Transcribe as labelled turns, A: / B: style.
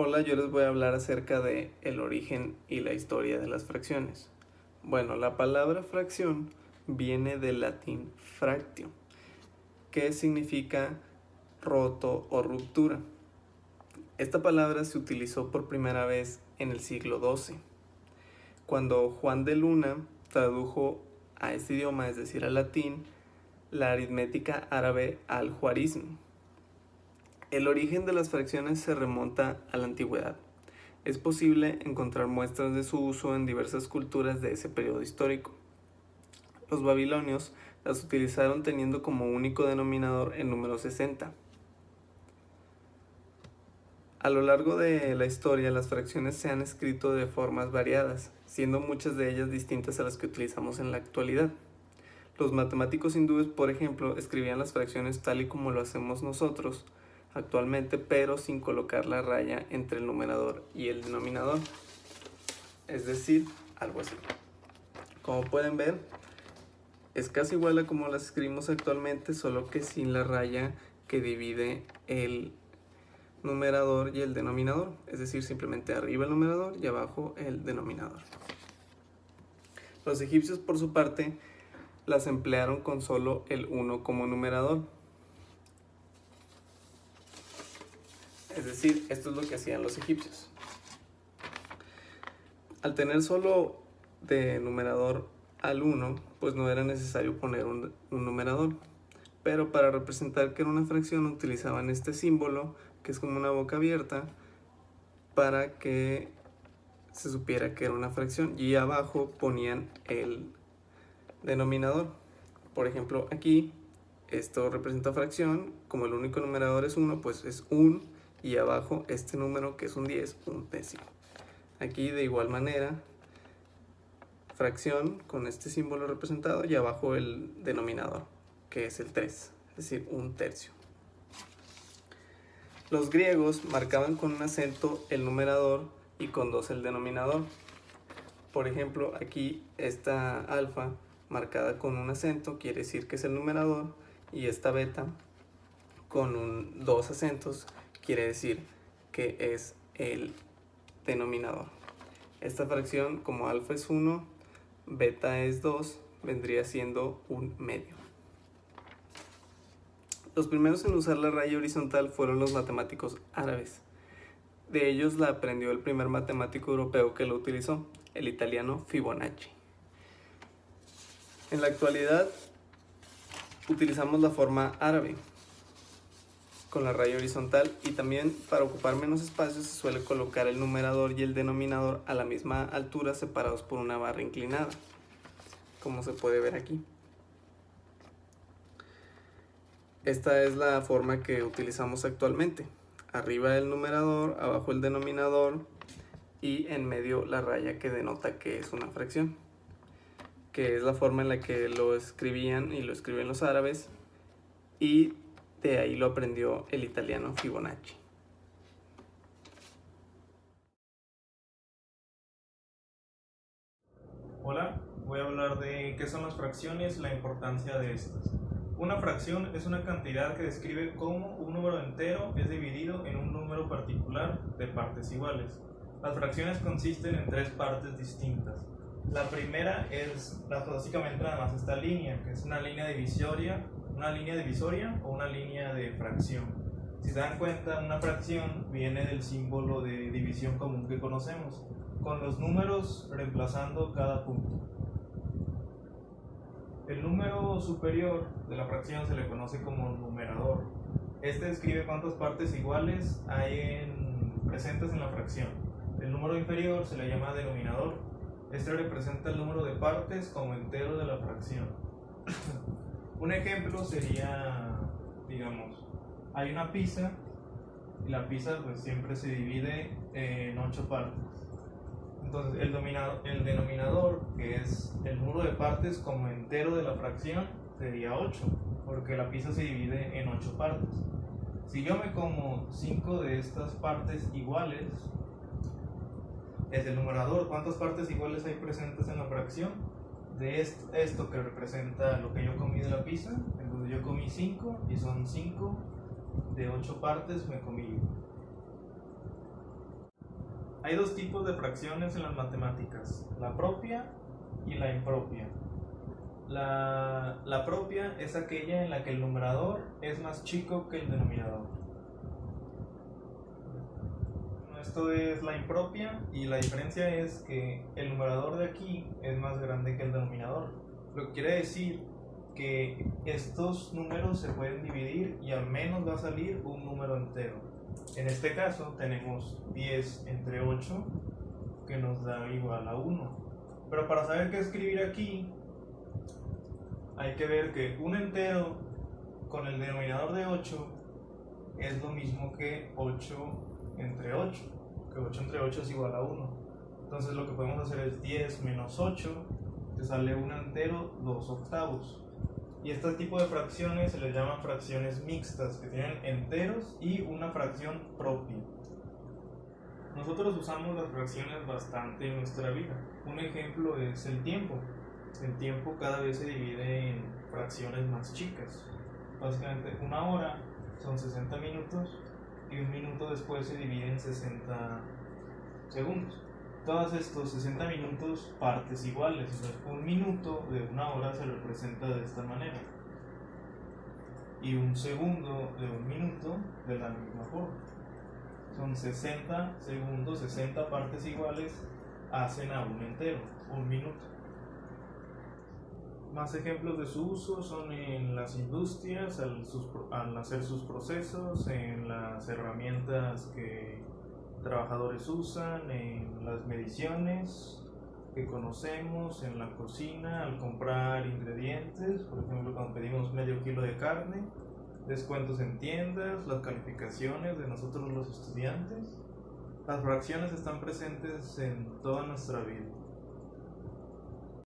A: Hola, yo les voy a hablar acerca de el origen y la historia de las fracciones. Bueno, la palabra fracción viene del latín fractio, que significa roto o ruptura. Esta palabra se utilizó por primera vez en el siglo XII, cuando Juan de Luna tradujo a este idioma, es decir, al latín, la aritmética árabe al juarismo. El origen de las fracciones se remonta a la antigüedad. Es posible encontrar muestras de su uso en diversas culturas de ese periodo histórico. Los babilonios las utilizaron teniendo como único denominador el número 60. A lo largo de la historia, las fracciones se han escrito de formas variadas, siendo muchas de ellas distintas a las que utilizamos en la actualidad. Los matemáticos hindúes, por ejemplo, escribían las fracciones tal y como lo hacemos nosotros actualmente, pero sin colocar la raya entre el numerador y el denominador, es decir, algo así. Como pueden ver, es casi igual a como las escribimos actualmente, solo que sin la raya que divide el numerador y el denominador, es decir, simplemente arriba el numerador y abajo el denominador. Los egipcios, por su parte, las emplearon con solo el 1 como numerador. Es decir, esto es lo que hacían los egipcios. Al tener solo de numerador al 1, pues no era necesario poner un numerador. Pero para representar que era una fracción utilizaban este símbolo, que es como una boca abierta, para que se supiera que era una fracción. Y abajo ponían el denominador. Por ejemplo, aquí esto representa fracción, como el único numerador es 1, pues es 1, y abajo este número que es un 10, un décimo. Aquí de igual manera, fracción con este símbolo representado y abajo el denominador, que es el 3, es decir, un tercio. Los griegos marcaban con un acento el numerador y con 2 el denominador. Por ejemplo, aquí esta alfa marcada con un acento quiere decir que es el numerador, y esta beta con 2 acentos quiere decir que es el denominador. Esta fracción, como alfa es 1, beta es 2, vendría siendo un medio. Los primeros en usar la raya horizontal fueron los matemáticos árabes. De ellos la aprendió el primer matemático europeo que lo utilizó, el italiano Fibonacci. En la actualidad utilizamos la forma árabe con la raya horizontal, y también para ocupar menos espacio se suele colocar el numerador y el denominador a la misma altura, separados por una barra inclinada, como se puede ver aquí. Esta es la forma que utilizamos actualmente: arriba el numerador, abajo el denominador y en medio la raya que denota que es una fracción, que es la forma en la que lo escribían y lo escriben los árabes, y de ahí lo aprendió el italiano Fibonacci.
B: Hola, voy a hablar de qué son las fracciones y la importancia de estas. Una fracción es una cantidad que describe cómo un número entero es dividido en un número particular de partes iguales. Las fracciones consisten en 3 partes distintas. La primera es básicamente nada más esta línea, que es una línea divisoria o una línea de fracción. Si se dan cuenta, una fracción viene del símbolo de división común que conocemos, con los números reemplazando cada punto. El número superior de la fracción se le conoce como numerador. Este describe cuántas partes iguales hay presentes en la fracción. El número inferior se le llama denominador. Este representa el número de partes como entero de la fracción. Un ejemplo sería, digamos, hay una pizza, y la pizza pues siempre se divide en 8 partes. Entonces el denominador, que es el número de partes como entero de la fracción, sería 8, porque la pizza se divide en 8 partes. Si yo me como 5 de estas partes iguales, es el numerador. ¿Cuántas partes iguales hay presentes en la fracción? De esto que representa lo que yo comí de la pizza, entonces yo comí 5 y son 5 de 8 partes me comí. Hay dos tipos de fracciones en las matemáticas, la propia y la impropia. La propia es aquella en la que el numerador es más chico que el denominador. Esto es la impropia y la diferencia es que el numerador de aquí es más grande que el denominador. Lo que quiere decir que estos números se pueden dividir y al menos va a salir un número entero. En este caso tenemos 10 entre 8 que nos da igual a 1. Pero para saber qué escribir aquí hay que ver que un entero con el denominador de 8 es lo mismo que 8 entre 8, que 8 entre 8 es igual a 1. Entonces lo que podemos hacer es 10 menos 8, te sale un entero 2 octavos. Y este tipo de fracciones se les llaman fracciones mixtas, que tienen enteros y una fracción propia. Nosotros usamos las fracciones bastante en nuestra vida. Un ejemplo es el tiempo. El tiempo cada vez se divide en fracciones más chicas. Básicamente una hora son 60 minutos y un minuto después se divide en 60 segundos. Todos estos 60 minutos partes iguales, entonces un minuto de una hora se representa de esta manera y un segundo de un minuto de la misma forma. Son 60 segundos, 60 partes iguales hacen a un entero, un minuto. Más ejemplos de su uso son en las industrias, al hacer sus procesos, en las herramientas que trabajadores usan, en las mediciones que conocemos, en la cocina, al comprar ingredientes, por ejemplo cuando pedimos medio kilo de carne, descuentos en tiendas, las calificaciones de nosotros los estudiantes. Las fracciones están presentes en toda nuestra vida.